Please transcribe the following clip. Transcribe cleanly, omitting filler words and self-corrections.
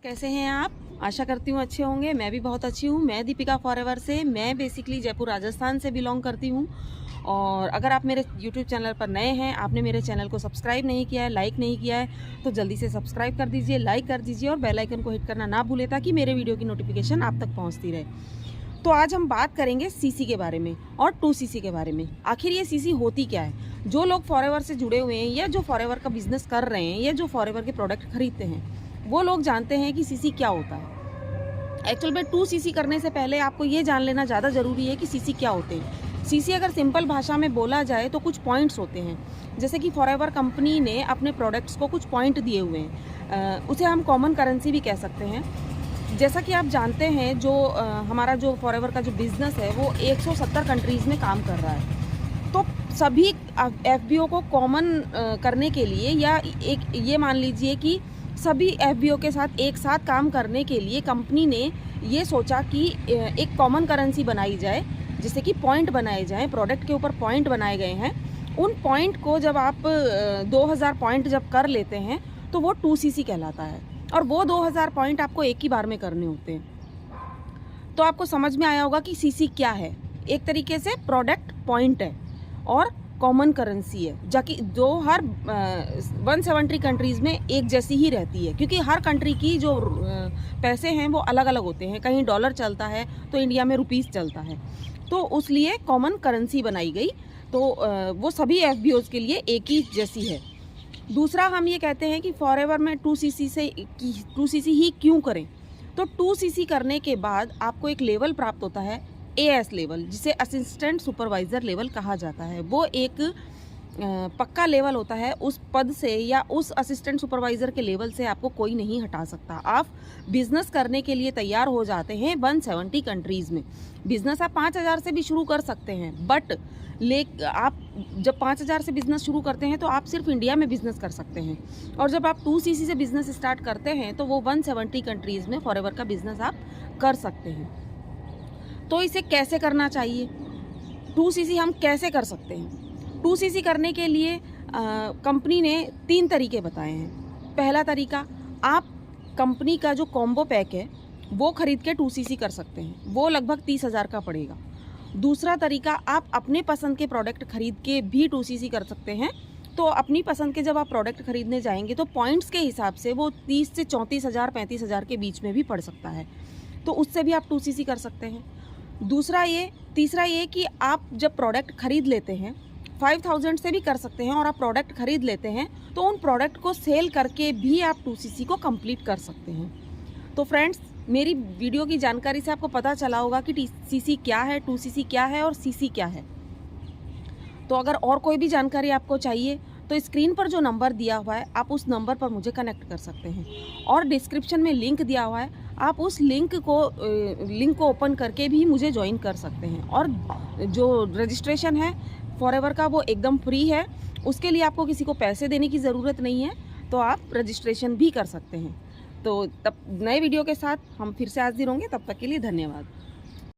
कैसे हैं आप? आशा करती हूँ अच्छे होंगे। मैं भी बहुत अच्छी हूँ। मैं दीपिका फॉरएवर से, मैं बेसिकली जयपुर राजस्थान से बिलोंग करती हूँ। और अगर आप मेरे YouTube चैनल पर नए हैं, आपने मेरे चैनल को सब्सक्राइब नहीं किया है, लाइक नहीं किया है, तो जल्दी से सब्सक्राइब कर दीजिए, लाइक कर दीजिए और बेल आइकन को हिट करना ना भूलें ताकि मेरे वीडियो की नोटिफिकेशन आप तक पहुँचती रहे। तो आज हम बात करेंगे सीसी के बारे में और 2CC के बारे में। आखिर ये सीसी होती क्या है? जो लोग फॉरएवर से जुड़े हुए हैं या जो फॉरएवर का बिजनेस कर रहे हैं या जो फॉरएवर के प्रोडक्ट खरीदते हैं, वो लोग जानते हैं कि सीसी क्या होता है। एक्चुअल में 2CC करने से पहले आपको ये जान लेना ज़्यादा ज़रूरी है कि सीसी क्या होते हैं। सीसी अगर सिंपल भाषा में बोला जाए तो कुछ पॉइंट्स होते हैं। जैसे कि फॉरएवर कंपनी ने अपने प्रोडक्ट्स को कुछ पॉइंट दिए हुए हैं, उसे हम कॉमन करेंसी भी कह सकते हैं। जैसा कि आप जानते हैं, जो हमारा जो फॉरएवर का जो बिज़नेस है वो 170 कंट्रीज़ में काम कर रहा है। तो सभी FBO को कॉमन करने के लिए, या एक ये मान लीजिए कि सभी FBO के साथ एक साथ काम करने के लिए कंपनी ने ये सोचा कि एक कॉमन करेंसी बनाई जाए, जिससे कि पॉइंट बनाए जाएँ, प्रोडक्ट के ऊपर पॉइंट बनाए गए हैं। उन पॉइंट को जब आप 2000 पॉइंट जब कर लेते हैं तो वो 2CC कहलाता है। और वो 2000 पॉइंट आपको एक ही बार में करने होते हैं। तो आपको समझ में आया होगा कि सीसी क्या है। एक तरीके से प्रोडक्ट पॉइंट है और कॉमन करेंसी है, जाकि जो हर 170 कंट्रीज़ में एक जैसी ही रहती है, क्योंकि हर कंट्री की जो पैसे हैं वो अलग अलग होते हैं। कहीं डॉलर चलता है तो इंडिया में रुपीस चलता है, तो उसलिए कॉमन करेंसी बनाई गई। तो वो सभी FBOs के लिए एक ही जैसी है। दूसरा, हम ये कहते हैं कि फॉरएवर में 2CC ही क्यों करें। तो 2CC करने के बाद आपको एक लेवल प्राप्त होता है, AS लेवल, जिसे असिस्टेंट सुपरवाइज़र लेवल कहा जाता है। वो एक पक्का लेवल होता है। उस पद से या उस असिस्टेंट सुपरवाइज़र के लेवल से आपको कोई नहीं हटा सकता। आप बिज़नेस करने के लिए तैयार हो जाते हैं 170 कंट्रीज़ में। बिज़नेस आप 5000 से भी शुरू कर सकते हैं, बट आप जब 5000 से बिज़नेस शुरू करते हैं तो आप सिर्फ इंडिया में बिज़नेस कर सकते हैं। और जब आप 2CC से बिज़नेस स्टार्ट करते हैं तो वो 170 कंट्रीज़ में फॉरएवर का बिज़नेस आप कर सकते हैं। तो इसे कैसे करना चाहिए, 2CC हम कैसे कर सकते हैं? 2CC करने के लिए कंपनी ने 3 तरीके बताए हैं। पहला तरीका, आप कंपनी का जो कॉम्बो पैक है वो ख़रीद के 2CC कर सकते हैं, वो लगभग 30,000 का पड़ेगा। दूसरा तरीका, आप अपने पसंद के प्रोडक्ट खरीद के भी 2CC कर सकते हैं। तो अपनी पसंद के जब आप प्रोडक्ट खरीदने जाएंगे तो पॉइंट्स के हिसाब से वो 30 से 34,000 35,000 के बीच में भी पड़ सकता है, तो उससे भी आप 2CC कर सकते हैं। तीसरा ये कि आप जब प्रोडक्ट खरीद लेते हैं, 5000 से भी कर सकते हैं, और आप प्रोडक्ट खरीद लेते हैं तो उन प्रोडक्ट को सेल करके भी आप 2CC को कंप्लीट कर सकते हैं। तो फ्रेंड्स, मेरी वीडियो की जानकारी से आपको पता चला होगा कि CC क्या है, 2CC क्या है और CC क्या है। तो अगर और कोई भी जानकारी आपको चाहिए तो स्क्रीन पर जो नंबर दिया हुआ है, आप उस नंबर पर मुझे कनेक्ट कर सकते हैं। और डिस्क्रिप्शन में लिंक दिया हुआ है, आप उस लिंक को ओपन करके भी मुझे ज्वाइन कर सकते हैं। और जो रजिस्ट्रेशन है फॉरएवर का वो एकदम फ्री है, उसके लिए आपको किसी को पैसे देने की ज़रूरत नहीं है, तो आप रजिस्ट्रेशन भी कर सकते हैं। तो तब नए वीडियो के साथ हम फिर से हाजिर होंगे। तब तक के लिए धन्यवाद।